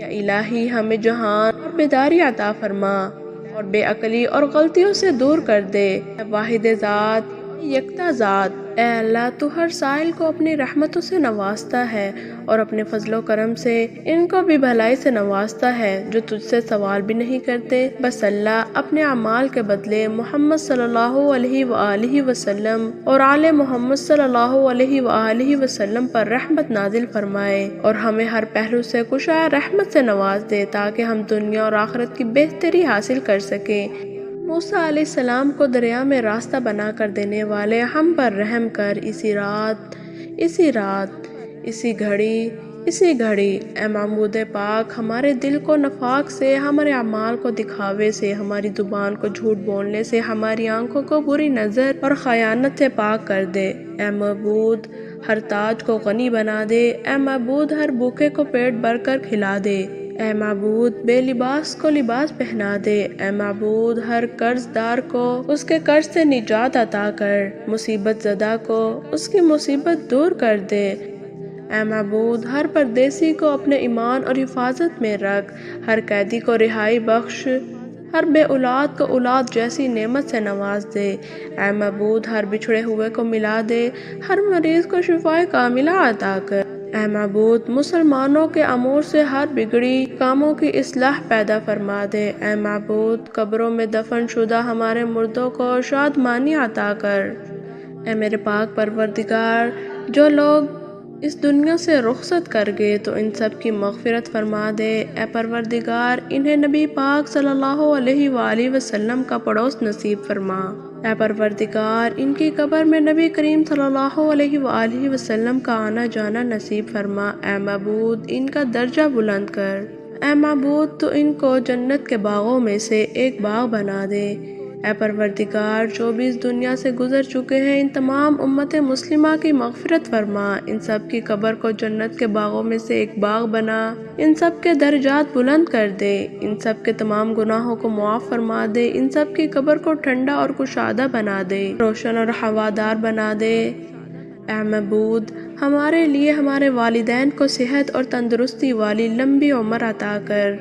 یا الہی ہمیں جہان اور بیداری عطا فرما اور بے عقلی اور غلطیوں سے دور کر دے۔ اے واحد ذات، یکتا ذات، اے اللہ تو ہر سائل کو اپنی رحمتوں سے نوازتا ہے اور اپنے فضل و کرم سے ان کو بھی بھلائی سے نوازتا ہے جو تجھ سے سوال بھی نہیں کرتے۔ بس اللہ اپنے اعمال کے بدلے محمد صلی اللہ علیہ وآلہ وسلم اور آل محمد صلی اللہ علیہ وآلہ وسلم پر رحمت نازل فرمائے اور ہمیں ہر پہلو سے کشائے رحمت سے نواز دے تاکہ ہم دنیا اور آخرت کی بہتری حاصل کر سکیں۔ موسیٰ علیہ السلام کو دریا میں راستہ بنا کر دینے والے ہم پر رحم کر اسی رات، اسی گھڑی اے معبود پاک ہمارے دل کو نفاق سے، ہمارے اعمال کو دکھاوے سے، ہماری زبان کو جھوٹ بولنے سے، ہماری آنکھوں کو بری نظر اور خیانت سے پاک کر دے۔ اے معبود ہر تاج کو غنی بنا دے، اے معبود ہر بھوکے کو پیٹ بھر کر کھلا دے، اے معبود بے لباس کو لباس پہنا دے، اے معبود ہر قرض دار کو اس کے قرض سے نجات عطا کر، مصیبت زدہ کو اس کی مصیبت دور کر دے۔ اے معبود ہر پردیسی کو اپنے ایمان اور حفاظت میں رکھ، ہر قیدی کو رہائی بخش، ہر بے اولاد کو اولاد جیسی نعمت سے نواز دے۔ اے معبود ہر بچھڑے ہوئے کو ملا دے، ہر مریض کو شفائے کاملہ عطا کر۔ اے معبود مسلمانوں کے امور سے ہر بگڑی کاموں کی اصلاح پیدا فرما دے۔ اے معبود قبروں میں دفن شدہ ہمارے مردوں کو شادمانی عطا کر۔ اے میرے پاک پروردگار جو لوگ اس دنیا سے رخصت کر گئے تو ان سب کی مغفرت فرما دے۔ اے پروردگار انہیں نبی پاک صلی اللہ علیہ وآلہ وسلم کا پڑوس نصیب فرما۔ اے پروردگار ان کی قبر میں نبی کریم صلی اللہ علیہ وآلہ وسلم کا آنا جانا نصیب فرما۔ اے معبود ان کا درجہ بلند کر۔ اے معبود تو ان کو جنت کے باغوں میں سے ایک باغ بنا دے۔ اے پروردگار جو بھی اس دنیا سے گزر چکے ہیں ان تمام امت مسلمہ کی مغفرت فرما، ان سب کی قبر کو جنت کے باغوں میں سے ایک باغ بنا، ان سب کے درجات بلند کر دے، ان سب کے تمام گناہوں کو معاف فرما دے، ان سب کی قبر کو ٹھنڈا اور کشادہ بنا دے، روشن اور ہوادار بنا دے۔ اے معبود ہمارے لیے ہمارے والدین کو صحت اور تندرستی والی لمبی عمر عطا کر۔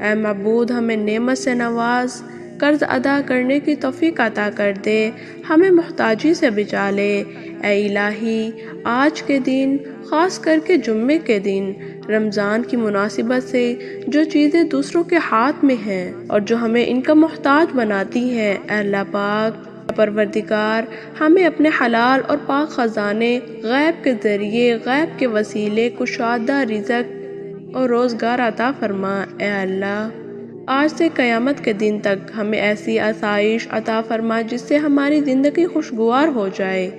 اے معبود ہمیں نعمت سے نواز، قرض ادا کرنے کی توفیق عطا کر دے، ہمیں محتاجی سے بچا لے۔ اے الہی آج کے دن، خاص کر کے جمعے کے دن، رمضان کی مناسبت سے جو چیزیں دوسروں کے ہاتھ میں ہیں اور جو ہمیں ان کا محتاج بناتی ہیں، اے اللہ پاک پروردگار ہمیں اپنے حلال اور پاک خزانے، غیب کے ذریعے، غیب کے وسیلے، کشادہ رزق اور روزگار عطا فرما۔ اے اللہ آج سے قیامت کے دن تک ہمیں ایسی آسائش عطا فرما جس سے ہماری زندگی خوشگوار ہو جائے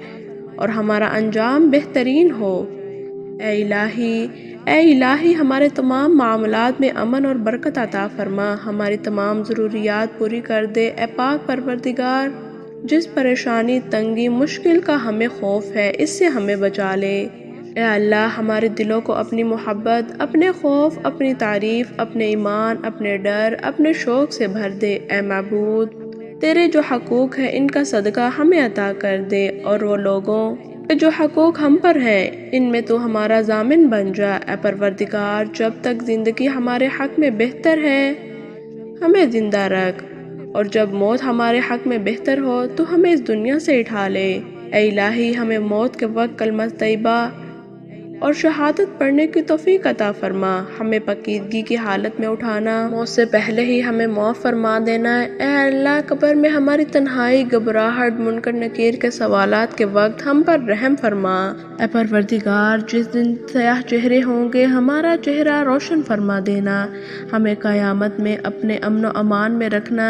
اور ہمارا انجام بہترین ہو۔ اے الہی ہمارے تمام معاملات میں امن اور برکت عطا فرما، ہماری تمام ضروریات پوری کر دے۔ اے پاک پروردگار جس پریشانی، تنگی، مشکل کا ہمیں خوف ہے اس سے ہمیں بچا لے۔ اے اللہ ہمارے دلوں کو اپنی محبت، اپنے خوف، اپنی تعریف، اپنے ایمان، اپنے ڈر، اپنے شوق سے بھر دے۔ اے معبود تیرے جو حقوق ہیں ان کا صدقہ ہمیں عطا کر دے اور وہ لوگوں کے جو حقوق ہم پر ہیں ان میں تو ہمارا ضامن بن جا۔ اے پروردگار جب تک زندگی ہمارے حق میں بہتر ہے ہمیں زندہ رکھ اور جب موت ہمارے حق میں بہتر ہو تو ہمیں اس دنیا سے اٹھا لے۔ اے الہی ہمیں موت کے وقت کلمہ طیبہ اور شہادت پڑھنے کی توفیق عطا فرما، ہمیں پکیدگی کی حالت میں اٹھانا، موت سے پہلے ہی ہمیں معاف فرما دینا۔ اے اللہ قبر میں ہماری تنہائی، گھبراہٹ، منکر نکیر کے سوالات کے وقت ہم پر رحم فرما۔ اے پروردگار جس دن سیاہ چہرے ہوں گے ہمارا چہرہ روشن فرما دینا، ہمیں قیامت میں اپنے امن و امان میں رکھنا۔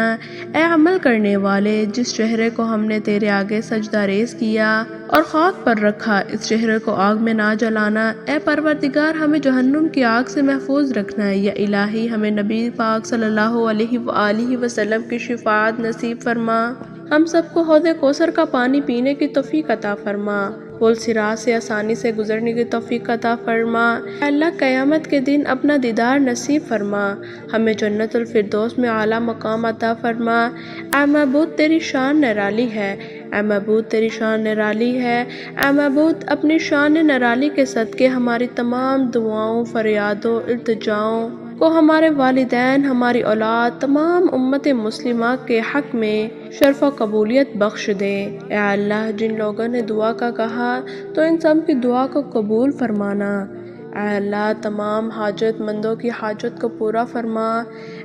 اے عمل کرنے والے جس چہرے کو ہم نے تیرے آگے سجدہ ریز کیا اور خاک پر رکھا اس چہرے کو آگ میں نہ جلانا۔ اے پروردگار ہمیں جہنم کی آگ سے محفوظ رکھنا۔ یا الہی ہمیں نبی پاک صلی اللہ علیہ وآلہ وسلم کی شفاعت نصیب فرما، ہم سب کو حوض کوثر کا پانی پینے کی توفیق عطا فرما، پل صراط سے آسانی سے گزرنے کی توفیق عطا فرما۔ اے اللہ قیامت کے دن اپنا دیدار نصیب فرما، ہمیں جنت الفردوس میں اعلیٰ مقام عطا فرما۔ اے معبود تیری شان نرالی ہے، اے معبود تیری شان نرالی ہے، اے معبود اپنی شان نرالی کے صدقے ہماری تمام دعاؤں، فریادوں، التجاؤں کو ہمارے والدین، ہماری اولاد، تمام امت مسلمہ کے حق میں شرف و قبولیت بخش دے۔ اے اللہ، جن لوگوں نے دعا کا کہا تو ان سب کی دعا کو قبول فرمانا۔ اے اللہ، تمام حاجت مندوں کی حاجت کو پورا فرما۔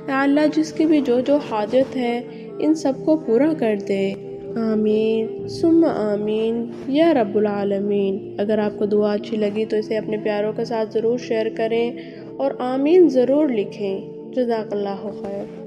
اے اللہ، جس کی بھی جو حاجت ہے ان سب کو پورا کر دے۔ آمین ثم آمین یا رب العالمین۔ اگر آپ کو دعا اچھی لگی تو اسے اپنے پیاروں کے ساتھ ضرور شیئر کریں اور آمین ضرور لکھیں۔ جزاک اللہ خیر۔